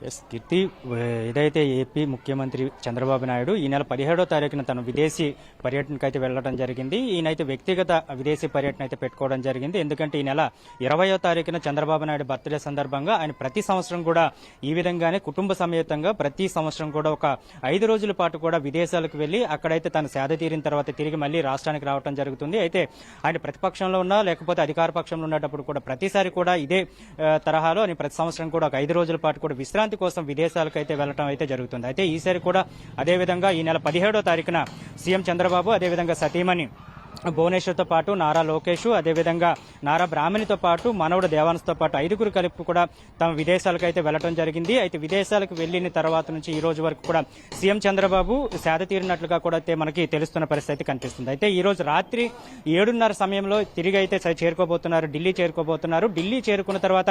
Yes కీర్తి, ఏదైతే AP ముఖ్యమంత్రి చంద్రబాబు నాయుడు ఈ నెల 17వ తారీఖున తను విదేశీ పర్యటనకు అయితే వెళ్లడం జరిగింది. ఈయనైతే వ్యక్తిగత విదేశీ పర్యటన అయితే పెట్టుకోవడం జరిగింది. ఎందుకంటే ఈ నెల 20వ తారీఖున చంద్రబాబు నాయుడు బర్త్డే సందర్భంగా ఆయన ప్రతి సంవత్సరం కూడా ఈ విధంగానే కుటుంబ సమేతంగా ప్రతి సంవత్సరం కూడా ఒక 5 రోజుల పాటు కూడా విదేశాలకు వెళ్లి అక్కడైతే తను సేద తీరిన తర్వాత తిరిగి మళ్లీ రాష్ట్రానికి రావడం జరుగుతుంది. అయితే ఆయన ప్రతిపక్షంలో ఉన్నా లేకపోతే అధికార పక్షంలో ఉన్నప్పుడు కూడా ప్రతిసారి కూడా ఇదే తరహాలో ఆయన ప్రతి సంవత్సరం కూడా ఒక 5 రోజుల పాటు కూడా విశ్రాంతి కోసం విదేశాలకు అయితే వెళ్లడం అయితే జరుగుతుంది. అయితే ఈసారి కూడా అదేవిధంగా ఈ నెల 17వ తారీఖున సీఎం చంద్రబాబు అదేవిధంగా సతీమణి భువనేశ్వర్తో పాటు నారా లోకేష్ అదేవిధంగా నారా బ్రాహ్మణితో పాటు మనవడు దేవాన్స్తో పాటు 5గురు కలిపి కూడా తమ విదేశాలకు అయితే వెళ్లడం జరిగింది. అయితే విదేశాలకు వెళ్లిన తర్వాత నుంచి ఈ రోజు వరకు కూడా సీఎం చంద్రబాబు సేద తీరినట్లుగా కూడా అయితే మనకి తెలుస్తున్న పరిస్థితి కనిపిస్తుంది. అయితే ఈ రోజు రాత్రి 7:30 సమయంలో తిరిగి అయితే చేరుకోబోతున్నారు, ఢిల్లీ చేరుకోబోతున్నారు. ఢిల్లీ చేరుకున్న తర్వాత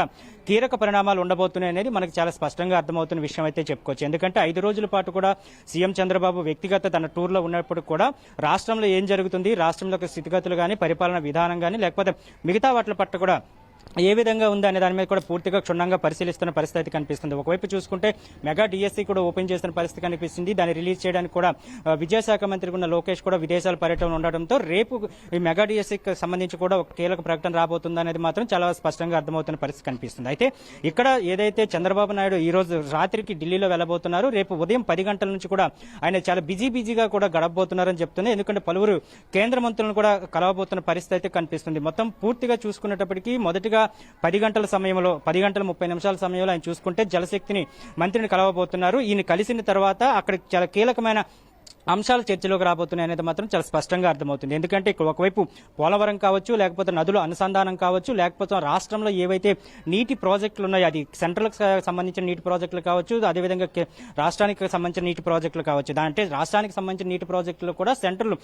కీలక పరిణామాలు ఉండబోతున్నాయి అనేది మనకి చాలా స్పష్టంగా అర్థమవుతున్న విషయం అయితే చెప్పుకోవచ్చు. ఎందుకంటే 5 రోజుల పాటు కూడా సీఎం చంద్రబాబు వ్యక్తిగత తన టూర్లో ఉన్నప్పుడు కూడా రాష్ట్రంలో ఏం జరుగుతుంది, రాష్ట్రంలో స్థితిగతులు కానీ పరిపాలన విధానం కానీ లేకపోతే మిగతా వాటి పట్ల కూడా ఏ విధంగా ఉంది అనే దాని మీద కూడా పూర్తిగా క్షుణ్ణంగా పరిశీలిస్తున్న పరిస్థితి కనిపిస్తుంది. ఒకవైపు చూసుకుంటే మెగా డిఎస్సీ కూడా ఓపెన్ చేసిన పరిస్థితి కనిపిస్తుంది. దాన్ని రిలీజ్ చేయడానికి కూడా విద్యాశాఖ మంత్రి ఉన్న లోకేష్ కూడా విదేశాల పర్యటన ఉండడంతో రేపు ఈ మెగా డిఎస్సీకి సంబంధించి కూడా ఒక కీలక ప్రకటన రాబోతుంది అనేది మాత్రం చాలా స్పష్టంగా అర్థమవుతున్న పరిస్థితి కనిపిస్తుంది. అయితే ఇక్కడ ఏదైతే చంద్రబాబు నాయుడు ఈ రోజు రాత్రికి ఢిల్లీలో వెళ్లబోతున్నారు, రేపు ఉదయం 10 గంటల నుంచి కూడా ఆయన చాలా బిజీగా కూడా గడపబోతున్నారని చెప్తుంది. ఎందుకంటే పలువురు కేంద్ర మంత్రులను కూడా కలవబోతున్న పరిస్థితి అయితే కనిపిస్తుంది. మొత్తం పూర్తిగా చూసుకునేటప్పటికీ మొదటిగా 10 గంటల సమయంలో 10 గంటల 30 నిమిషాల సమయంలో ఆయన చూసుకుంటే జలశక్తిని మంత్రిని కలవబోతున్నారు. ఈయన కలిసిన తర్వాత అక్కడ చాలా కీలకమైన అంశాలు చర్చలోకి రాబోతున్నాయి అనేది మాత్రం చాలా స్పష్టంగా అర్థమవుతుంది. ఎందుకంటే ఇక్కడ ఒకవైపు పోలవరం కావచ్చు, లేకపోతే నదుల అనుసంధానం కావచ్చు, లేకపోతే రాష్ట్రంలో ఏవైతే నీటి ప్రాజెక్టులు ఉన్నాయో అది సెంట్రల్కి సంబంధించిన నీటి ప్రాజెక్టులు కావచ్చు, అదేవిధంగా రాష్ట్రానికి సంబంధించిన నీటి ప్రాజెక్టులు కావచ్చు. అంటే రాష్ట్రానికి సంబంధించిన నీటి ప్రాజెక్టులు కూడా సెంట్రల్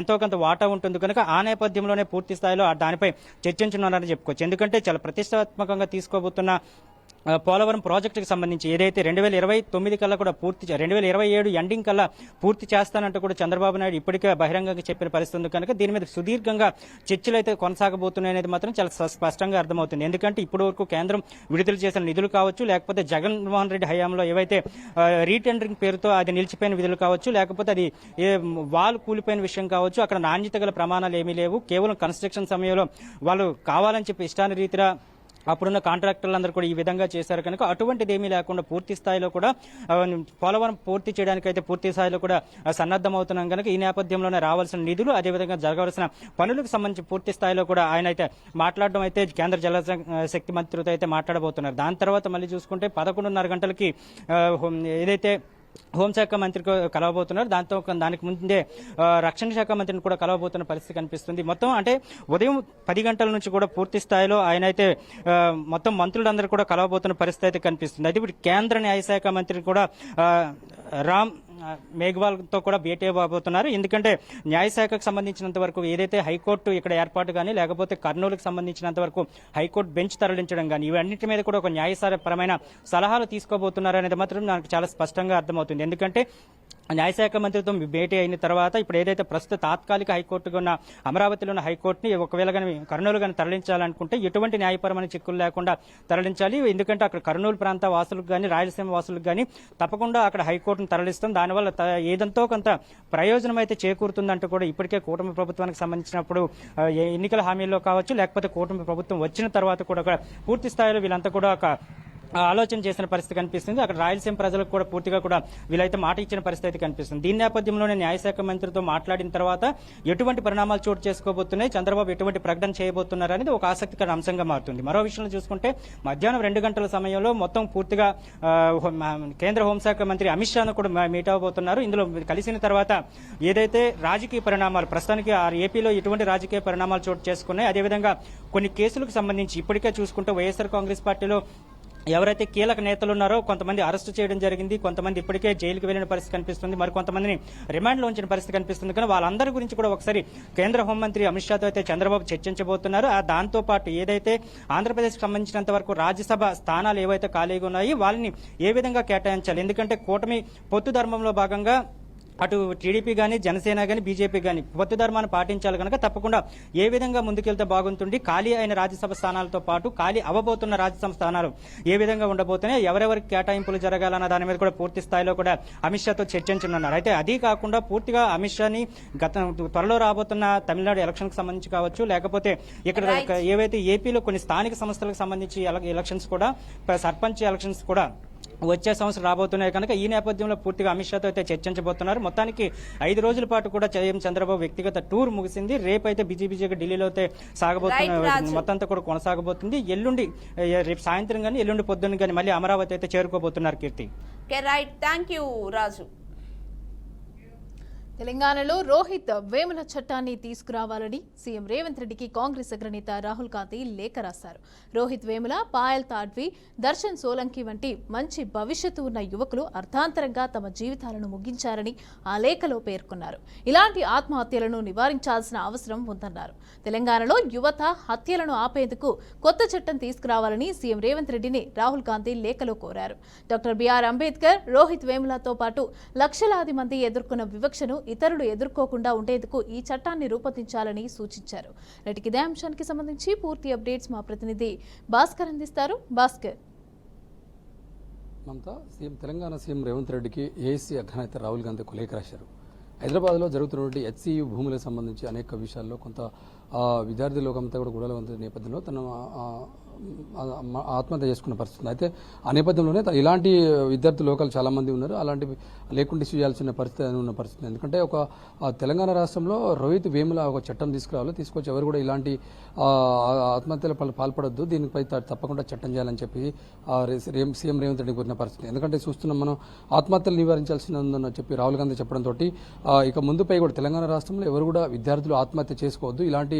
ఎంతో కొంత వాటా ఉంటుంది కనుక ఆ నేపథ్యంలోనే పూర్తి స్థాయిలో దానిపై చర్చించనున్నారని చెప్పుకోవచ్చు. ఎందుకంటే చాలా ప్రతిష్టాత్మకంగా తీసుకోబోతున్న పోలవరం ప్రాజెక్టుకి సంబంధించి ఏదైతే 2029 కల్లా కూడా 2027 ఎండింగ్ కల్లా పూర్తి చేస్తానంటూ కూడా చంద్రబాబు నాయుడు ఇప్పటికే బహిరంగంగా చెప్పిన పరిస్థితి ఉంది కనుక దీని మీద సుదీర్ఘంగా చర్చలు అయితే కొనసాగబోతున్నాయి అనేది మాత్రం చాలా స్పష్టంగా అర్థమవుతుంది. ఎందుకంటే ఇప్పటి వరకు కేంద్రం విడుదల చేసిన నిధులు కావచ్చు, లేకపోతే జగన్మోహన్ రెడ్డి హయాంలో ఏవైతే రీటెండరింగ్ పేరుతో అది నిలిచిపోయిన విధులు కావచ్చు, లేకపోతే అది వాల్ కూలిపోయిన విషయం కావచ్చు, అక్కడ నాణ్యత గల ప్రమాణాలు ఏమీ లేవు. కేవలం కన్స్ట్రక్షన్ సమయంలో వాళ్ళు కావాలని చెప్పి ఇష్టాన్ని రీతిగా అప్పుడున్న కాంట్రాక్టర్లందరూ కూడా ఈ విధంగా చేశారు కనుక అటువంటిది ఏమీ లేకుండా పూర్తి స్థాయిలో కూడా పోలవరం పూర్తి చేయడానికైతే పూర్తి స్థాయిలో కూడా సన్నద్దమవుతున్నాం కనుక ఈ నేపథ్యంలోనే రావాల్సిన నిధులు అదేవిధంగా జరగవలసిన పనులకు సంబంధించి పూర్తి స్థాయిలో కూడా ఆయన అయితే మాట్లాడడం అయితే కేంద్ర జల శక్తి మంత్రితో అయితే మాట్లాడబోతున్నారు. దాని తర్వాత మళ్ళీ చూసుకుంటే 11:30 గంటలకి ఏదైతే హోంశాఖ మంత్రికి కలవబోతున్నారు, దానికి ముందే రక్షణ శాఖ మంత్రిని కూడా కలవబోతున్న పరిస్థితి కనిపిస్తుంది. మొత్తం అంటే ఉదయం 10 గంటల నుంచి కూడా పూర్తి స్థాయిలో ఆయన అయితే మొత్తం మంత్రులందరూ కూడా కలవబోతున్న పరిస్థితి అయితే కనిపిస్తుంది. అయితే ఇప్పుడు కేంద్ర న్యాయశాఖ మంత్రి కూడా రామ్ మేఘ్వాల్తో కూడా భేటీ అవ్వబోతున్నారు. ఎందుకంటే న్యాయశాఖకు సంబంధించినంత వరకు ఏదైతే హైకోర్టు ఇక్కడ ఏర్పాటు కానీ లేకపోతే కర్నూలుకు సంబంధించినంత వరకు హైకోర్టు బెంచ్ తరలించడం కానీ ఇవన్నిటి మీద కూడా ఒక న్యాయపరమైన సలహాలు తీసుకోబోతున్నారు అనేది మాత్రం నాకు చాలా స్పష్టంగా అర్థమవుతుంది. ఎందుకంటే న్యాయశాఖ మంత్రితో భేటీ అయిన తర్వాత ఇప్పుడు ఏదైతే ప్రస్తుత తాత్కాలిక హైకోర్టుగా ఉన్న అమరావతిలో ఉన్న హైకోర్టుని ఒకవేళ కానీ కర్నూలు కానీ తరలించాలనుకుంటే ఎటువంటి న్యాయపరమైన చిక్కులు లేకుండా తరలించాలి. ఎందుకంటే అక్కడ కర్నూలు ప్రాంత వాసులకు కానీ రాయలసీమ వాసులకు కానీ తప్పకుండా అక్కడ హైకోర్టును తరలిస్తాం, దానివల్ల ఏదంతో కొంత ప్రయోజనం అయితే చేకూరుతుందంటూ కూడా ఇప్పటికే కూటమి ప్రభుత్వానికి సంబంధించినప్పుడు ఎన్నికల హామీల్లో కావచ్చు, లేకపోతే కూటమి ప్రభుత్వం వచ్చిన తర్వాత కూడా పూర్తి స్థాయిలో వీళ్ళంతా కూడా ఒక ఆలోచన చేసిన పరిస్థితి కనిపిస్తుంది. అక్కడ రాయలసీమ ప్రజలకు కూడా పూర్తిగా కూడా వీలైతే మాట ఇచ్చిన పరిస్థితి కనిపిస్తుంది. దీని నేపథ్యంలోనే న్యాయశాఖ మంత్రితో మాట్లాడిన తర్వాత ఎటువంటి పరిణామాలు చోటు చేసుకోబోతున్నాయి, చంద్రబాబు ఎటువంటి ప్రకటన చేయబోతున్నారు అనేది ఒక ఆసక్తికర అంశంగా మారుతుంది. మరో విషయంలో చూసుకుంటే మధ్యాహ్నం 2 గంటల సమయంలో మొత్తం పూర్తిగా కేంద్ర హోంశాఖ మంత్రి అమిత్ షాను కూడా మీట్ అవబోతున్నారు. ఇందులో కలిసిన తర్వాత ఏదైతే రాజకీయ పరిణామాలు ప్రస్తుతానికి ఏపీలో ఎటువంటి రాజకీయ పరిణామాలు చోటు చేసుకున్నాయి, అదేవిధంగా కొన్ని కేసులకు సంబంధించి ఇప్పటికే చూసుకుంటే వైఎస్ఆర్ కాంగ్రెస్ పార్టీలో ఎవరైతే కీలక నేతలు ఉన్నారో కొంతమంది అరెస్టు చేయడం జరిగింది, కొంతమంది ఇప్పటికే జైలుకు వెళ్లిన పరిస్థితి కనిపిస్తుంది, మరి కొంతమందిని రిమాండ్లో ఉంచిన పరిస్థితి కనిపిస్తుంది. కానీ వాళ్ళందరి గురించి కూడా ఒకసారి కేంద్ర హోంమంత్రి అమిత్ షాతో అయితే చంద్రబాబు చర్చించబోతున్నారు. దాంతో పాటు ఏదైతే ఆంధ్రప్రదేశ్కి సంబంధించినంత వరకు రాజ్యసభ స్థానాలు ఏవైతే ఖాళీగా ఉన్నాయో వాళ్ళని ఏ విధంగా కేటాయించాలి, ఎందుకంటే కూటమి పొత్తు ధర్మంలో భాగంగా అటు టీడీపీ కానీ జనసేన కానీ బీజేపీ కానీ పొత్తు ధర్మాన్ని పాటించాలి కనుక తప్పకుండా ఏ విధంగా ముందుకెళ్తే బాగుంటుంది, ఖాళీ అయిన రాజ్యసభ స్థానాలతో పాటు ఖాళీ అవ్వబోతున్న రాజ్యసభ స్థానాలు ఏ విధంగా ఉండబోతున్నాయి, ఎవరెవరికి కేటాయింపులు జరగాలన్న దాని మీద కూడా పూర్తి స్థాయిలో కూడా అమిత్ షాతో చర్చించనున్నారు. అయితే అది కాకుండా పూర్తిగా అమిత్ షాని త్వరలో రాబోతున్న తమిళనాడు ఎలక్షన్ కి సంబంధించి కావచ్చు, లేకపోతే ఇక్కడ ఏవైతే ఏపీలో కొన్ని స్థానిక సంస్థలకు సంబంధించి ఎలక్షన్స్ కూడా సర్పంచ్ ఎలక్షన్స్ కూడా వచ్చే సంవత్సరం రాబోతున్నాయి కనుక ఈ నేపథ్యంలో పూర్తిగా అమిత్ షాతో అయితే చర్చించబోతున్నారు. మొత్తానికి 5 రోజుల పాటు కూడా చంద్రబాబు వ్యక్తిగత టూర్ ముగిసింది. రేపైతే బిజెపిగా ఢిల్లీలో అయితే సాగబోతున్న మొత్తం అంతా కూడా కొనసాగబోతుంది. ఎల్లుండి రేపు సాయంత్రం కానీ ఎల్లుండి పొద్దున్న కానీ మళ్ళీ అమరావతి అయితే చేరుకోబోతున్నారు. కీర్తి. థ్యాంక్ యూ రాజు. తెలంగాణలో రోహిత్ వేముల చట్టాన్ని తీసుకురావాలని సీఎం రేవంత్ రెడ్డికి కాంగ్రెస్ అగ్రనేత రాహుల్ గాంధీ లేఖ రాశారు. రోహిత్ వేముల, పాయల్ తాడ్వి, దర్శన్ సోలంకి వంటి మంచి భవిష్యత్తు ఉన్న యువకులు అర్థాంతరంగా తమ జీవితాలను ముగించారని ఆ లేఖలో పేర్కొన్నారు. ఇలాంటి ఆత్మహత్యలను నివారించాల్సిన అవసరం ఉందన్నారు. తెలంగాణలో యువత హత్యలను ఆపేందుకు కొత్త చట్టం తీసుకురావాలని సీఎం రేవంత్ రెడ్డిని రాహుల్ గాంధీ లేఖలో కోరారు. డాక్టర్ బిఆర్ అంబేద్కర్, రోహిత్ వేములతో పాటు లక్షలాది మంది ఎదుర్కొన్న వివక్షను ఇతరులు ఎదుర్కోకుండా ఉండేందుకు ఈ చట్టాన్ని రూపొందించాలని సూచించారు. నేటికి ఇదే అంశానికి సంబంధించి పూర్తి అప్డేట్స్ మా ప్రతినిధి భాస్కర్ అందిస్తారు. భాస్కర్. తెలంగాణ సీఎం రేవంత్ రెడ్డికి ఏఐసీ అగ్రనేత రాహుల్ గాంధీ లేఖ రాశారు. హైదరాబాద్లో జరుగుతున్నటువంటి హెచ్సియు భూములకు సంబంధించి అనేక విషయాల్లో కొంత విద్యార్థి లోకంతో కూడా గొడవలు ఉన్న నేపథ్యంలో తను ఆత్మహత్య చేసుకున్న పరిస్థితి. అయితే ఆ నేపథ్యంలోనే ఇలాంటి విద్యార్థి లోకాలు చాలా మంది ఉన్నారు. అలాంటివి లేకుండా ఇష్యూ చేయాల్సిన పరిస్థితి ఉన్న పరిస్థితి. ఎందుకంటే ఒక తెలంగాణ రాష్ట్రంలో రోహిత్ వేముల ఒక చట్టం తీసుకురావాలి, తీసుకొచ్చి ఎవరు కూడా ఇలాంటి ఆత్మహత్యల పాల్పడొద్దు, దీనిపై తప్పకుండా చట్టం చేయాలని చెప్పి సీఎం రేవంత్ రెడ్డి కోరిన పరిస్థితి. ఎందుకంటే చూస్తున్నాం మనం ఆత్మహత్యలు నివారించాల్సిన ఉందని చెప్పి రాహుల్ గాంధీ చెప్పడంతో ఇక ముందుపై కూడా తెలంగాణ రాష్ట్రంలో ఎవరు కూడా విద్యార్థులు ఆత్మహత్య చేసుకోవద్దు, ఇలాంటి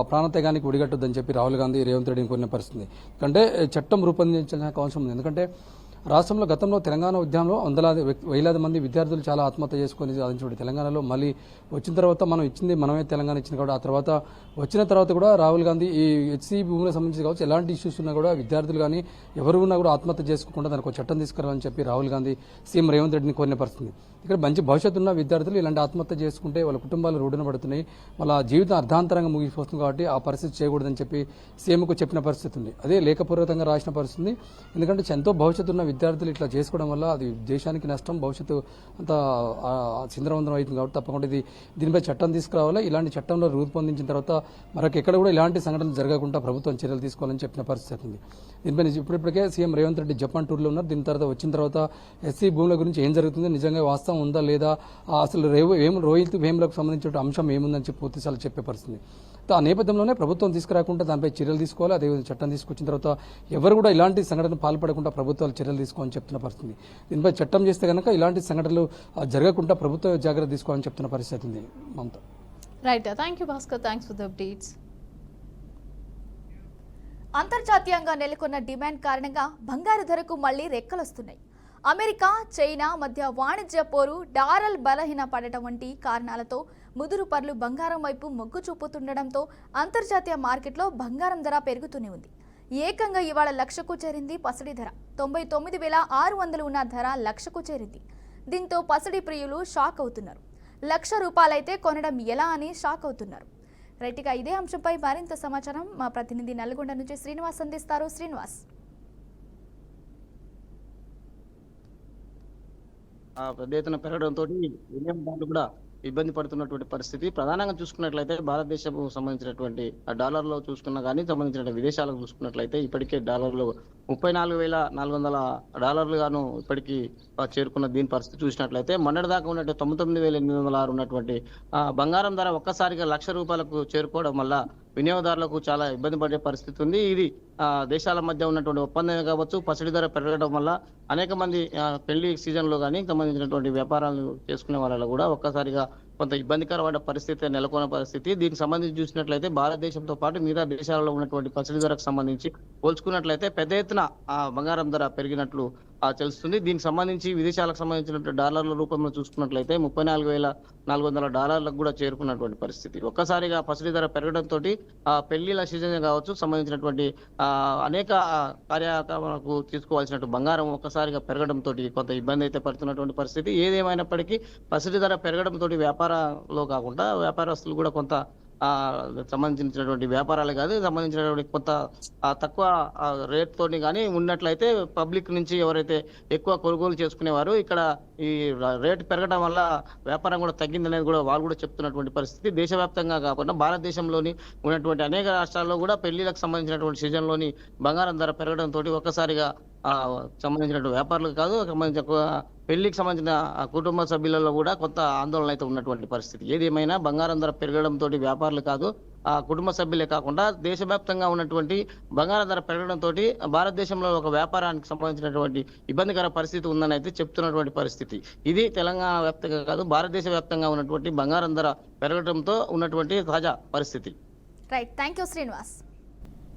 ప్రాణత్యాగానికి ఒడిగట్టొద్దని చెప్పి రాహుల్ గాంధీ రేవంత్ రెడ్డిని కోరిన పరిస్థితి. అంటే చట్టం రూపొందించాల్సిన అవసరం ఉంది. ఎందుకంటే రాష్ట్రంలో గతంలో తెలంగాణ ఉద్యమంలో వేలాది మంది విద్యార్థులు చాలా ఆత్మహత్య చేసుకుని సాధించారు. తెలంగాణలో మళ్ళీ వచ్చిన తర్వాత మనం ఇచ్చింది మనమే తెలంగాణ ఇచ్చింది కాబట్టి ఆ తర్వాత వచ్చిన తర్వాత కూడా రాహుల్ గాంధీ ఈ హెచ్సి భూములకు సంబంధించి కావచ్చు ఎలాంటి ఇష్యూస్ ఉన్నా కూడా విద్యార్థులు కానీ ఎవరు ఉన్నా కూడా ఆత్మహత్య చేసుకోకుండా దానికి ఒక చట్టం తీసుకురావాలని చెప్పి రాహుల్ గాంధీ సీఎం రేవంత్ రెడ్డిని కోరిన పరిస్థితి. ఇక్కడ మంచి భవిష్యత్తు ఉన్న విద్యార్థులు ఇలాంటి ఆత్మహత్య చేసుకుంటే వాళ్ళ కుటుంబాలు రోడ్డున పడుతున్నాయి, వాళ్ళ జీవితం అర్ధాంతరంగా ముగిపోతుంది కాబట్టి ఆ పరిస్థితి చేయకూడదని చెప్పి సీఎంకు చెప్పిన పరిస్థితి ఉంది. అదే లేఖపూర్వకంగా రాసిన పరిస్థితి. ఎందుకంటే ఎంతో భవిష్యత్తు ఉన్న విద్యార్థులు ఇట్లా చేసుకోవడం వల్ల అది దేశానికి నష్టం, భవిష్యత్తు అంతా చిందరవందరం అవుతుంది కాబట్టి తప్పకుండా దీనిపై చట్టం తీసుకురావాలి. ఇలాంటి చట్టంలో రూపొందించిన తర్వాత మరొకెక్కడ కూడా ఇలాంటి సంఘటనలు జరగకుండా ప్రభుత్వం చర్యలు తీసుకోవాలని చెప్పిన పరిస్థితి ఉంది. దీనిపై ఇప్పటికే సీఎం రేవంత్ రెడ్డి జపాన్ టూర్లో ఉన్నారు. దీని తర్వాత వచ్చిన తర్వాత ఎస్సీ భూముల గురించి ఏం జరుగుతుంది, నిజంగా వాస్తవం ఉందా లేదా, అసలు రోహిత్ వేములకు సంబంధించిన అంశం ఏముందని చెప్పి పూర్తిసార్లు చెప్పే పరిస్థితి. ఆ నేపథ్యంలోనే ప్రభుత్వం తీసుకురాకుండా దానిపై చర్యలు తీసుకోవాలి. అదేవిధంగా చట్టం తీసుకొచ్చిన తర్వాత ఎవరు కూడా ఇలాంటి సంఘటనలు పాల్పడకుండా ప్రభుత్వాలు చర్యలు తీసుకోవాలని చెప్తున్న పరిస్థితి. దీనిపై చట్టం చేస్తే కనుక ఇలాంటి సంఘటనలు జరగకుండా ప్రభుత్వం జాగ్రత్త తీసుకోవాలని చెప్తున్న పరిస్థితి ఉంది. Mamata. Right, thank you Bhaskar, thanks for the updates. అంతర్జాతీయంగా నెలకొన్న డిమాండ్ కారణంగా బంగారు ధరకు మళ్లీ రెక్కలొస్తున్నాయి. అమెరికా, చైనా మధ్య వాణిజ్య పోరు, డాలర్ బలహీన పడటం వంటి కారణాలతో ముదురు పర్లు బంగారం వైపు మొగ్గు చూపుతుండటంతో అంతర్జాతీయ మార్కెట్లో బంగారం ధర పెరుగుతూనే ఉంది. ఏకంగా ఇవాళ లక్షకు చేరింది పసిడి ధర. 99,600 ఉన్న ధర లక్షకు చేరింది. దీంతో పసిడి ప్రియులు షాక్ అవుతున్నారు. ₹1,00,000 కొనడం ఎలా అని షాక్ అవుతున్నారు. రైట్గా ఇదే అంశంపై మరింత సమాచారం మా ప్రతినిధి నల్గొండ నుంచి శ్రీనివాస్ అందిస్తారు. శ్రీనివాస్. పెద్ద ఎత్తున పెరగడంతో వినియోగదారులు కూడా ఇబ్బంది పడుతున్నటువంటి పరిస్థితి. ప్రధానంగా చూసుకున్నట్లయితే భారతదేశం సంబంధించినటువంటి డాలర్లో చూసుకున్నా కానీ సంబంధించిన విదేశాలకు చూసుకున్నట్లయితే ఇప్పటికే డాలర్లు $34,400 గాను ఇప్పటికీ చేరుకున్న దీని పరిస్థితి చూసినట్లయితే మొన్నటిదాకా ఉన్నట్టు 99,806 ఉన్నటువంటి బంగారం ధర ఒక్కసారిగా ₹1,00,000 చేరుకోవడం వల్ల వినియోగదారులకు చాలా ఇబ్బంది పడే పరిస్థితి ఉంది. ఇది దేశాల మధ్య ఉన్నటువంటి ఒప్పందమే కావచ్చు, పసిడి ధర పెరగడం వల్ల అనేక మంది పెళ్లి సీజన్లో కానీ సంబంధించినటువంటి వ్యాపారాలు చేసుకునే వాళ్ళలో కూడా ఒక్కసారిగా కొంత ఇబ్బందికరమైన పరిస్థితి నెలకొన్న పరిస్థితి. దీనికి సంబంధించి చూసినట్లయితే భారతదేశంతో పాటు మిగతా దేశాలలో ఉన్నటువంటి పసిడి ధరకు సంబంధించి పోల్చుకున్నట్లయితే పెద్ద ఎత్తున బంగారం ధర పెరిగినట్లు తెలుస్తుంది. దీనికి సంబంధించి విదేశాలకు సంబంధించినటువంటి డాలర్ల రూపంలో చూసుకున్నట్లయితే $34,400 కూడా చేరుకున్నటువంటి పరిస్థితి. ఒక్కసారిగా పసిడి ధర పెరగడంతో పెళ్లిళ్ళ సీజన్ కావచ్చు, సంబంధించినటువంటి అనేక కార్యక్రమాలకు తీసుకోవాల్సినటువంటి బంగారం ఒక్కసారిగా పెరగడంతో కొంత ఇబ్బంది అయితే పడుతున్నటువంటి పరిస్థితి. ఏదేమైనప్పటికీ పసిడి ధర పెరగడంతో వ్యాపారంలో కాకుండా వ్యాపారస్తులు కూడా కొంత సంబంధించినటువంటి వ్యాపారాలు కాదు, సంబంధించినటువంటి కొంత తక్కువ రేట్ తోని కానీ ఉన్నట్లయితే పబ్లిక్ నుంచి ఎవరైతే ఎక్కువ కొనుగోలు చేసుకునేవారు ఇక్కడ ఈ రేటు పెరగడం వల్ల వ్యాపారం కూడా తగ్గిందనేది కూడా వాళ్ళు కూడా చెప్తున్నటువంటి పరిస్థితి. దేశవ్యాప్తంగా కాకుండా భారతదేశంలోని ఉన్నటువంటి అనేక రాష్ట్రాల్లో కూడా పెళ్లిలకు సంబంధించినటువంటి సీజన్లోని బంగారం ధర పెరగడంతో ఒక్కసారిగా సంబంధించినటువంటి వ్యాపారులకు కాదు, సంబంధించిన పెళ్లికి సంబంధించిన కుటుంబ సభ్యులలో కూడా కొంత ఆందోళన అయితే ఉన్నటువంటి పరిస్థితి. ఏదేమైనా బంగారం ధర పెరగడంతో వ్యాపారులు కాదు, కుటుంబ సభ్యులే కాకుండా దేశవ్యాప్తంగా ఉన్నటువంటి బంగారం ధర పెరగడంతో భారతదేశంలో ఒక వ్యాపారానికి సంబంధించినటువంటి ఇబ్బందికర పరిస్థితి ఉందని అయితే చెప్తున్నటువంటి పరిస్థితి. ఇది తెలంగాణ వ్యాప్తంగా కాదు, భారతదేశ వ్యాప్తంగా ఉన్నటువంటి బంగారం ధర పెరగడంతో ఉన్నటువంటి తాజా పరిస్థితి. Right, thank you Srinivas.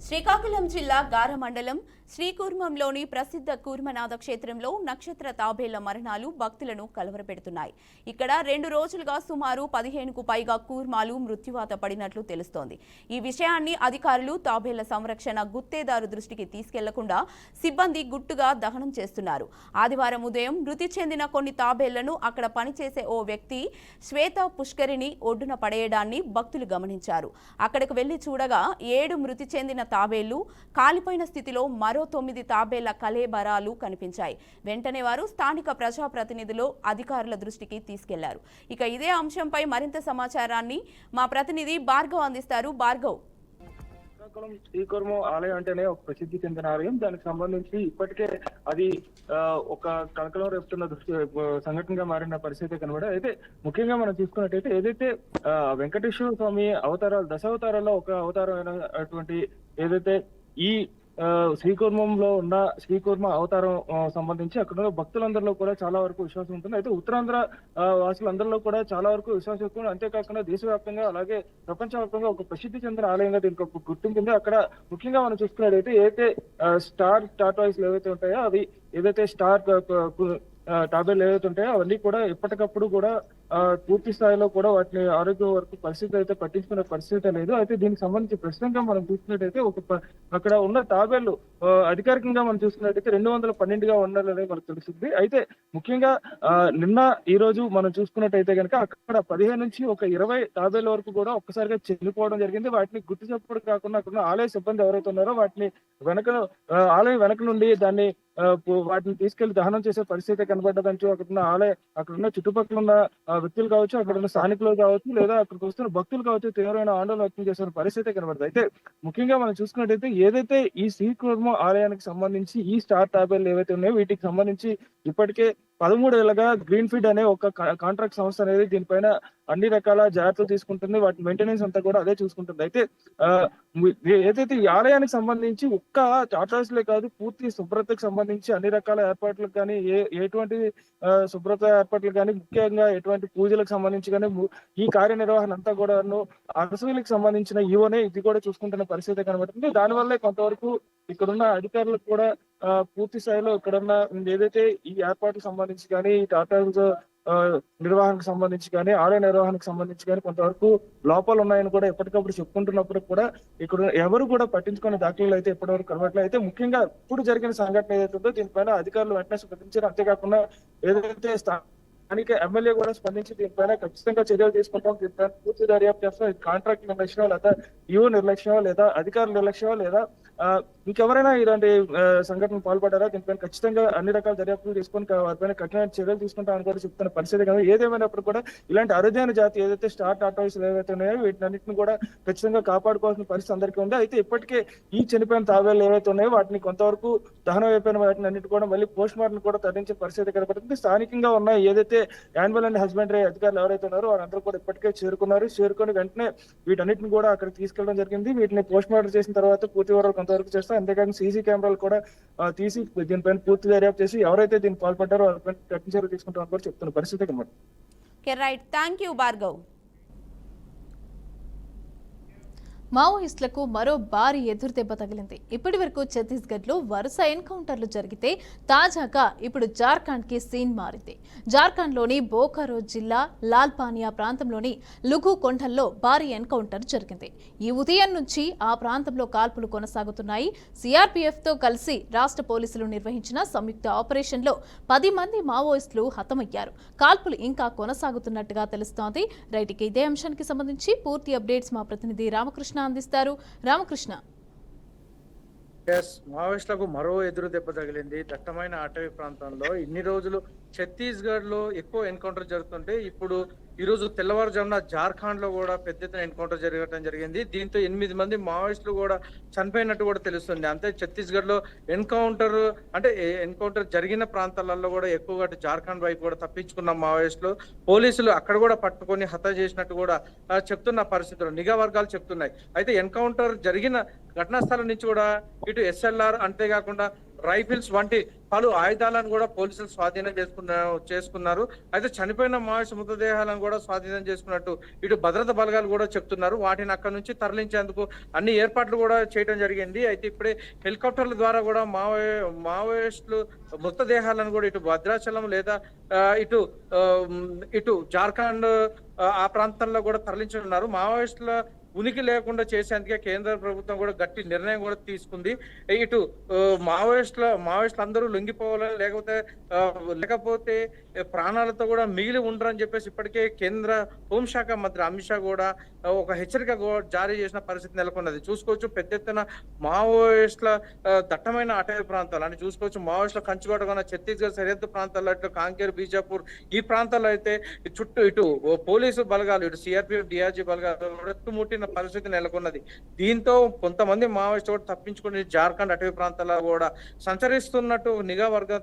Srikakulam జిల్లా గార మండలం శ్రీకూర్మంలోని ప్రసిద్ధ కూర్మనాథ క్షేత్రంలో నక్షత్ర తాబేళ్ల మరణాలు భక్తులను కలవరపెడుతున్నాయి. ఇక్కడ 2 రోజులుగా సుమారు 15కు పైగా కూర్మాలు మృత్యువాత పడినట్లు తెలుస్తోంది. ఈ విషయాన్ని అధికారులు తాబేళ్ల సంరక్షణ గుత్తేదారు దృష్టికి తీసుకెళ్లకుండా సిబ్బంది గుట్టుగా దహనం చేస్తున్నారు. ఆదివారం ఉదయం మృతి చెందిన కొన్ని తాబేళ్లను అక్కడ పనిచేసే ఓ వ్యక్తి శ్వేత పుష్కరిణి ఒడ్డున పడేయడాన్ని భక్తులు గమనించారు. అక్కడికి వెళ్లి చూడగా 7 మృతి చెందిన తాబేళ్లు, కాలిపోయిన స్థితిలో మరో 9 తాబేళ్ల కళేబరాలు కనిపించాయి. వెంటనే వారు స్థానిక ప్రజాప్రతినిధులు అధికారుల దృష్టికి తీసుకెళ్లారు. ఇక ఇదే అంశంపై మరింత సమాచారాన్ని మా ప్రతినిధి భార్గవ్ అందిస్తారు. భార్గవ్, శ్రీకాకుళం శ్రీకూర్మం ఆలయం అంటేనే ఒక ప్రసిద్ధి చెందిన ఆలయం. దానికి సంబంధించి ఇప్పటికే అది ఒక కలకలం రేపుతున్న సంఘటనగా మారిన పరిస్థితి కనబడే. అయితే ముఖ్యంగా మనం చూసుకున్నట్టయితే ఏదైతే వెంకటేశ్వర స్వామి అవతారాలు, దశావతారాల్లో ఒక అవతారం అయినటువంటి ఏదైతే ఈ శ్రీకూర్మంలో ఉన్న శ్రీకూర్మ అవతారం సంబంధించి అక్కడ భక్తులందరిలో కూడా చాలా వరకు విశ్వాసం ఉంటుంది. అయితే ఉత్తరాంధ్ర వాసులందరిలో కూడా చాలా వరకు విశ్వాసం ఎక్కువ. అంతేకాకుండా దేశవ్యాప్తంగా అలాగే ప్రపంచవ్యాప్తంగా ఒక ప్రసిద్ధి చెందిన ఆలయంగా దీనికి ఒక గుర్తింపు ఉంది. అక్కడ ముఖ్యంగా మనం చూసుకున్నట్టయితే ఏదైతే స్టార్ టాటాయిస్లు ఏవైతే ఉంటాయో అవి ఏదైతే స్టార్ టాబ్లెట్లు ఏవైతే ఉంటాయో అవన్నీ కూడా ఎప్పటికప్పుడు కూడా పూర్తి స్థాయిలో కూడా వాటిని ఆరోగ్యం వరకు పరిస్థితి అయితే పట్టించుకునే పరిస్థితి లేదు. అయితే దీనికి సంబంధించి ప్రస్తుతంగా మనం చూసుకున్నట్టయితే అక్కడ ఉన్న తాబేళ్లు అధికారికంగా మనం చూసుకున్నట్టయితే 212గా ఉండాలనేది మనకు తెలుస్తుంది. అయితే ముఖ్యంగా నిన్న ఈ రోజు మనం చూసుకున్నట్టయితే కనుక అక్కడ 15 నుంచి ఒక 20 తాబేళ్ల వరకు కూడా ఒక్కసారిగా చనిపోవడం జరిగింది. వాటిని గుర్తు చెప్పడం కాకుండా అక్కడ ఆలయ సిబ్బంది ఎవరైతే ఉన్నారో వాటిని ఆలయం వెనక నుండి దాన్ని వాటిని తీసుకెళ్లి దహనం చేసే పరిస్థితి కనబడ్డదంటూ అక్కడ ఉన్న చుట్టుపక్కల ఉన్న వ్యక్తులు కావచ్చు, అక్కడ ఉన్న స్థానికులు కావచ్చు, లేదా అక్కడికి వస్తున్న భక్తులు కావచ్చు తీవ్రమైన ఆందోళన వ్యక్తం చేసిన పరిస్థితి కనబడుతుంది. అయితే ముఖ్యంగా మనం చూసుకున్నట్టయితే ఏదైతే ఈ శ్రీకూర్మ ఆలయానికి సంబంధించి ఈ స్టార్ టాబేళ్లు ఏవైతే ఉన్నాయో వీటికి సంబంధించి ఇప్పటికే 13 ఏళ్లుగా గ్రీన్ ఫీడ్ అనే ఒక కాంట్రాక్ట్ సంస్థ అనేది దీనిపైన అన్ని రకాల జాగ్రత్తలు తీసుకుంటుంది. వాటి మెయింటెనెన్స్ అంతా కూడా అదే చూసుకుంటుంది. అయితే ఏదైతే ఈ ఆలయానికి సంబంధించి ఒక్క టాటాస్లే కాదు, పూర్తి శుభ్రతకు సంబంధించి అన్ని రకాల ఏర్పాట్లకు కానీ ఎటువంటి శుభ్రత ఏర్పాట్లు కానీ, ముఖ్యంగా ఎటువంటి పూజలకు సంబంధించి కానీ ఈ కార్యనిర్వహణ అంతా కూడా అరసవిలకు సంబంధించిన ఈవోనే ఇది కూడా చూసుకుంటున్న పరిస్థితి కనబడుతుంది. దానివల్లే కొంతవరకు ఇక్కడున్న అధికారులకు కూడా పూర్తి స్థాయిలో ఇక్కడున్న ఏదైతే ఈ ఏర్పాట్లకు సంబంధించి కానీ, ఈ టాటాస్ నిర్వహణకు సంబంధించి కానీ, ఆలయ నిర్వహణకు సంబంధించి కానీ కొంతవరకు లోపాలు ఉన్నాయని కూడా ఎప్పటికప్పుడు చెప్పుకుంటున్నప్పుడు కూడా ఇక్కడ ఎవరు కూడా పట్టించుకునే దాఖలు అయితే ఇప్పటివరకు కనబడలేదు. అయితే ముఖ్యంగా ఇప్పుడు జరిగిన సంఘటన ఏదైతే ఉందో దీనిపైన అధికారులు వెంటనే స్పందించారు. అంతేకాకుండా ఏదైతే స్థానిక ఎమ్మెల్యే కూడా స్పందించి దీనిపైన ఖచ్చితంగా చర్యలు తీసుకుంటాం, దీనిపైన పూర్తి దర్యాప్తు చేస్తాం. కాంట్రాక్ట్ నిర్లక్ష్యం లేదా ఈవో నిర్లక్ష్యం లేదా అధికారుల నిర్లక్ష్యం లేదా ఇంకెవరైనా ఇలాంటి సంఘటనలు పాల్పడ్డారా దీనిపైన ఖచ్చితంగా అన్ని రకాల దర్యాప్తులు తీసుకొని వారిపైన కఠిన చర్యలు తీసుకుంటామని కూడా చెప్తున్న పరిస్థితి కదా. ఏదేమైనప్పుడు కూడా ఇలాంటి అరుదైన జాతి ఏదైతే స్టార్ టాటాయిస్ ఏవైతే ఉన్నాయో వీటినన్నింటిని కూడా ఖచ్చితంగా కాపాడుకోవాల్సిన పరిస్థితి అందరికీ ఉంది. అయితే ఇప్పటికే ఈ చనిపోయిన తాబేళ్లు ఏవైతే ఉన్నాయో వాటిని కొంతవరకు దహనం అయిపోయిన వాటిని అన్నిటి కూడా మళ్ళీ పోస్ట్ మార్టం కూడా తరలించే పరిస్థితి కనబడుతుంది. స్థానికంగా ఉన్న ఏదైతే యానిమల్ అండ్ హస్బెండరీ అధికారులు ఎవరైతే ఉన్నారో వారందరూ కూడా ఇప్పటికే చేరుకొని వెంటనే వీటన్నిటిని కూడా అక్కడికి తీసుకెళ్లడం జరిగింది. వీటిని పోస్ట్ మార్టం చేసిన తర్వాత పూర్తి వివరాలు కొంతవరకు చేస్తాం. అంతేకాకుండా సీసీ కెమెరాలు కూడా తీసి దీనిపైన పూర్తి దర్యాప్తు చేసి ఎవరైతే దీన్ని పాల్పడ్డారో వారిపైన కఠిన చర్యలు తీసుకుంటామని కూడా చెప్తున్న పరిస్థితి కనబడుతుంది. Right, thank you Bhargav. మావోయిస్టులకు మరో భారీ ఎదురుదెబ్బ తగిలింది. ఇప్పటి వరకు ఛత్తీస్గఢ్లో వరుస ఎన్కౌంటర్లు జరిగితే తాజాగా ఇప్పుడు జార్ఖండ్కి సీన్ మారింది. జార్ఖండ్లోని బోకారో జిల్లా లాల్పానియా ప్రాంతంలోని లుగు కొండల్లో భారీ ఎన్కౌంటర్ జరిగింది. ఈ ఉదయం నుంచి ఆ ప్రాంతంలో కాల్పులు కొనసాగుతున్నాయి. సిఆర్పీఎఫ్తో కలిసి రాష్ట్ర పోలీసులు నిర్వహించిన సంయుక్త ఆపరేషన్లో 10 మంది మావోయిస్టులు హతమయ్యారు. కాల్పులు ఇంకా కొనసాగుతున్నట్టుగా తెలుస్తోంది. రైట్కి ఇదే అంశానికి సంబంధించి పూర్తి అప్డేట్స్ మా ప్రతినిధి రామకృష్ణ అందిస్తారు. రామకృష్ణ, మావోయిస్టులకు మరో ఎదురు దెబ్బ తగిలింది. దట్టమైన అటవీ ప్రాంతంలో ఇన్ని రోజులు ఛత్తీస్గఢ్ లో ఎక్కువ ఎన్కౌంటర్ జరుగుతుంటే ఇప్పుడు ఈ రోజు తెల్లవారుజామున జార్ఖండ్ లో కూడా పెద్ద ఎత్తున ఎన్కౌంటర్ జరగడం జరిగింది. దీంతో 8 మంది మావోయిస్టులు కూడా చనిపోయినట్టు కూడా తెలుస్తుంది. అంతే ఛత్తీస్గఢ్ లో ఎన్కౌంటర్ జరిగిన ప్రాంతాలలో కూడా ఎక్కువగా జార్ఖండ్ వైపు కూడా తప్పించుకున్న మావోయిస్టులు పోలీసులు అక్కడ కూడా పట్టుకొని హత్య చేసినట్టు కూడా చెప్తున్న పరిస్థితులు నిఘా వర్గాలు చెప్తున్నాయి. అయితే ఎన్కౌంటర్ జరిగిన ఘటనా స్థలం నుంచి కూడా ఇటు SLR అంతేకాకుండా రైఫిల్స్ వంటి పలు ఆయుధాలను కూడా పోలీసులు స్వాధీనం చేసుకున్నారు. అయితే చనిపోయిన మావోయిస్టు మృతదేహాలను కూడా స్వాధీనం చేసుకున్నట్టు ఇటు భద్రతా బలగాలు కూడా చెప్తున్నారు. వాటిని అక్కడ నుంచి తరలించేందుకు అన్ని ఏర్పాట్లు కూడా చేయడం జరిగింది. అయితే ఇప్పుడే హెలికాప్టర్ల ద్వారా కూడా మావోయిస్టులు మృతదేహాలను కూడా ఇటు భద్రాచలం లేదా ఇటు జార్ఖండ్ ఆ ప్రాంతంలో కూడా తరలించనున్నారు. మావోయిస్టుల ఉనికి లేకుండా చేసేందుకే కేంద్ర ప్రభుత్వం కూడా గట్టి నిర్ణయం కూడా తీసుకుంది. ఇటు మావోయిస్టులు అందరూ లొంగిపోవాలని లేకపోతే ప్రాణాలతో కూడా మిగిలి ఉండరని చెప్పేసి ఇప్పటికే కేంద్ర హోంశాఖ మంత్రి అమిత్ షా కూడా ఒక హెచ్చరిక జారీ చేసిన పరిస్థితి నెలకొన్నది. చూసుకోవచ్చు పెద్ద ఎత్తున మావోయిస్టుల దట్టమైన అటవీ ప్రాంతాలు అని చూసుకోవచ్చు. మావోయిస్టుల కంచుకోటగా ఛత్తీస్గఢ్ సరిహద్దు ప్రాంతాల్లో ఇటు కాంకేర్, బీజాపూర్ ఈ ప్రాంతాల్లో అయితే చుట్టూ ఇటు పోలీసు బలగాలు ఇటు సిఆర్పీఎఫ్, డిఆర్జీ బలగాలు చుట్టుముట్టిన పరిస్థితి నెలకొన్నది. దీంతో కొంతమంది మావోయిస్టులు కూడా తప్పించుకుని జార్ఖండ్ అటవీ ప్రాంతాల్లో కూడా సంచరిస్తున్నట్టు నిఘా వర్గం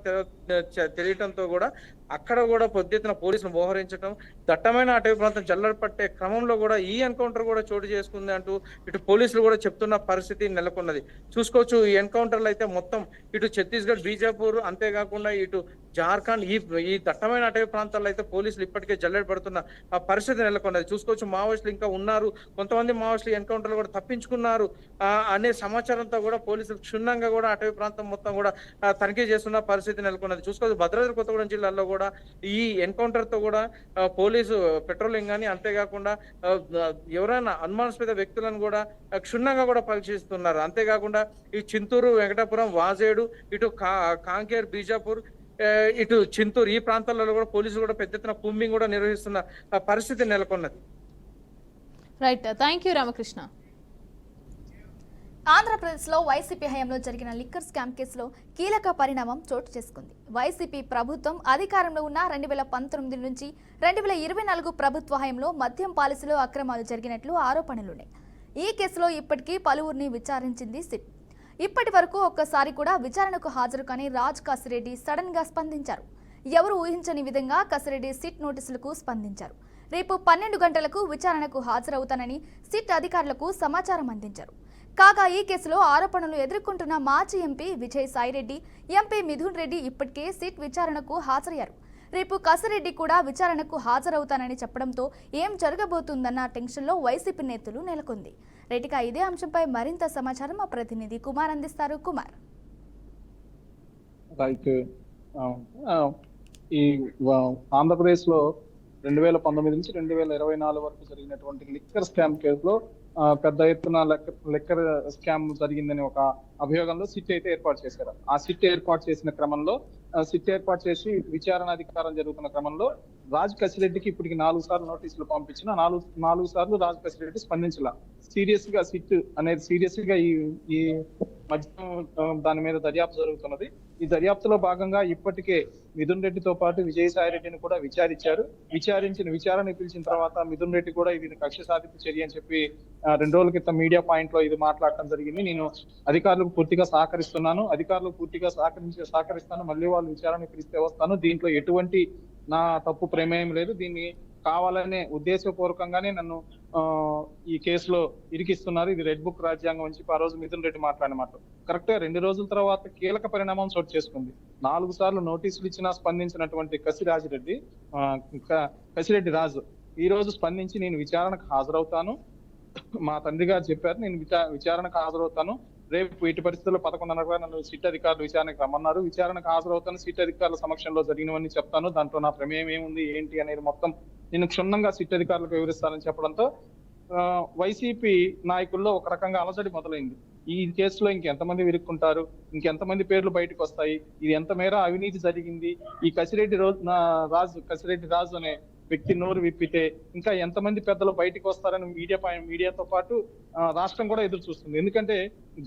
తెలియటంతో కూడా అక్కడ కూడా పొద్దున పోలీసులు మోహరించడం, దట్టమైన అటవీ ప్రాంతం జల్లెడ పట్టే క్రమంలో కూడా ఈ ఎన్కౌంటర్ కూడా చోటు చేసుకుంది అంటూ ఇటు పోలీసులు కూడా చెప్తున్న పరిస్థితి నెలకొన్నది. చూసుకోవచ్చు ఈ ఎన్కౌంటర్లు అయితే మొత్తం ఇటు ఛత్తీస్గఢ్, బీజాపూర్ అంతేకాకుండా ఇటు జార్ఖండ్ ఈ దట్టమైన అటవీ ప్రాంతాల్లో అయితే పోలీసులు ఇప్పటికే జల్లెడ పడుతున్న పరిస్థితి నెలకొన్నది. చూసుకోవచ్చు మావోయిస్టులు ఇంకా ఉన్నారు, కొంతమంది మావోయిస్టులు ఎన్కౌంటర్లు కూడా తప్పించుకున్నారు అనే సమాచారంతో కూడా పోలీసులు క్షుణ్ణంగా కూడా అటవీ ప్రాంతం మొత్తం కూడా తనిఖీ చేస్తున్న పరిస్థితి నెలకొన్నది. చూసుకోవచ్చు భద్రాద్రి కొత్తగూడెం జిల్లాలో కూడా ఈ ఎన్కౌంటర్ తో కూడా పోలీసు పెట్రోలింగ్ కానీ అంతేకాకుండా ఎవరైనా అనుమానాస్పద వ్యక్తులను కూడా క్షుణ్ణంగా కూడా పరీక్షిస్తున్నారు. అంతేకాకుండా ఈ చింతూరు, వెంకటాపురం, వాజేడు, ఇటు కాంకేర్, బీజాపూర్, ఇటు చింతూరు ఈ ప్రాంతాలలో కూడా పోలీసులు కూడా పెద్ద ఎత్తున కూంబింగ్ కూడా నిర్వహిస్తున్న పరిస్థితి నెలకొన్నది. Right, thank you Ramakrishna. ఆంధ్రప్రదేశ్లో వైసీపీ హయాంలో జరిగిన లిక్కర్ స్కామ్ కేసులో కీలక పరిణామం చోటు చేసుకుంది. వైసీపీ ప్రభుత్వం అధికారంలో ఉన్న 2019 నుంచి 2024 ప్రభుత్వ హయాంలో మద్యం పాలసీలో అక్రమాలు జరిగినట్లు ఆరోపణలున్నాయి. ఈ కేసులో ఇప్పటికీ పలువురిని విచారించింది సిట్. ఇప్పటి వరకు ఒక్కసారి కూడా విచారణకు హాజరు కాని రాజ్ కసిరెడ్డి సడన్ గా స్పందించారు. ఎవరు ఊహించని విధంగా కసిరెడ్డి సిట్ నోటీసులకు స్పందించారు. రేపు 12 గంటలకు విచారణకు హాజరవుతానని సిట్ అధికారులకు సమాచారం అందించారు. కాగా ఈ కేసులో ఆరోపణలు ఎదుర్కొంటున్న మాజీ ఎంపీ విజయసాయిరెడ్డి, ఎంపీ మిథున్ రెడ్డి ఇప్పటికే సిట్ విచారణకు హాజరయ్యారు. రేపు కసిరెడ్డి కూడా విచారణకు హాజరవుతానని చెప్పడంతో ఏం జరగబోతుందన్న టెన్షన్లో వైసీపీ నేతలు నెలకొంది. రైట్గా ఇదే అంశంపై మరింత సమాచారం మా ప్రతినిధి కుమార్ అందిస్తారు. కుమార్, ఈ ఆంధ్రప్రదేశ్ లో 2019 నుంచి 2024 వరకు జరిగినటువంటి లిక్కర్ స్కామ్ కేసులో పెద్ద ఎత్తున లిక్కర్ స్కామ్ జరిగిందని ఒక అభియోగంలో సిట్ అయితే ఏర్పాటు చేశారు. ఆ సిట్ ఏర్పాటు చేసిన క్రమంలో ఏర్పాటు చేసి విచారణ అధికారం జరుగుతున్న క్రమంలో రాజ్ కసిరెడ్డికి ఇప్పటికి 4 సార్లు నోటీసులు పంపించిన 4 సార్లు రాజ్ కసిరెడ్డి స్పందించాల. సీరియస్ గా ఈ మధ్య దాని మీద దర్యాప్తు జరుగుతున్నది. ఈ దర్యాప్తులో భాగంగా ఇప్పటికే మిథున్ రెడ్డితో పాటు విజయసాయి రెడ్డిని కూడా విచారణ పిలిచిన తర్వాత మిథున్ రెడ్డి కూడా ఇది కక్ష సాధింపు చర్య అని చెప్పి 2 రోజుల క్రితం మీడియా పాయింట్ లో ఇది మాట్లాడటం జరిగింది. నేను అధికారులకు పూర్తిగా సహకరిస్తున్నాను, సహకరిస్తాను, మళ్ళీ వాళ్ళు విచారణ పిలిస్తే వస్తాను, దీంట్లో ఎటువంటి నా తప్పు ప్రమేయం లేదు, దీన్ని కావాలనే ఉద్దేశపూర్వకంగానే నన్ను ఈ కేసులో ఇరికిస్తున్నారు, ఇది రెడ్ బుక్ రాజ్యాంగం అని చెప్పి ఆ రోజు మిథున్ రెడ్డి మాట్లాడిన మాట కరెక్ట్ గా 2 రోజుల తర్వాత కీలక పరిణామం చోటు చేసుకుంది. 4 సార్లు నోటీసులు ఇచ్చినా స్పందించినటువంటి కసిరెడ్డి రాజు ఈ రోజు స్పందించి నేను విచారణకు హాజరవుతాను, మా తండ్రి గారు చెప్పారు, నేను విచారణకు హాజరవుతాను. రేపు ఎట్టి పరిస్థితుల్లో 11:30 నన్ను సిట్ అధికారులు విచారణకు రమ్మన్నారు. విచారణకు హాజరవుతాను, సిట్ అధికారుల సమక్షంలో జరిగినవన్నీ చెప్తాను, దాంట్లో నా ప్రమేయం ఏముంది ఏంటి అనేది మొత్తం నేను క్షుణ్ణంగా సిట్ అధికారులకు వివరిస్తానని చెప్పడంతో వైసీపీ నాయకుల్లో ఒక రకంగా అలజడి మొదలైంది. ఈ కేసులో ఇంకెంతమంది ఇరుక్కుంటారు, ఇంకెంతమంది పేర్లు బయటకు వస్తాయి, ఇది ఎంత మేర అవినీతి జరిగింది, ఈ కసిరెడ్డి రాజు అనే వ్యక్తి నోరు విప్పితే ఇంకా ఎంతమంది పెద్దలు బయటకు వస్తారని మీడియాతో పాటు రాష్ట్రం కూడా ఎదురు చూస్తుంది. ఎందుకంటే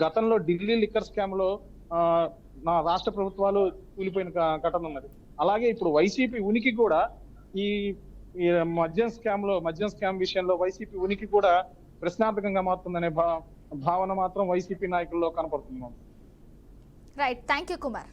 గతంలో ఢిల్లీ లిక్కర్ స్కామ్ లో నా రాష్ట్ర ప్రభుత్వాలు కూలిపోయిన ఘటన ఉన్నది. అలాగే ఇప్పుడు వైసీపీ ఉనికి కూడా ఈ మద్యం స్కామ్ విషయంలో వైసీపీ ఉనికి కూడా ప్రశ్నార్థకంగా మారుతుందనే భావన మాత్రం వైసీపీ నాయకుల్లో కనపడుతుంది. Right, thank you Kumar.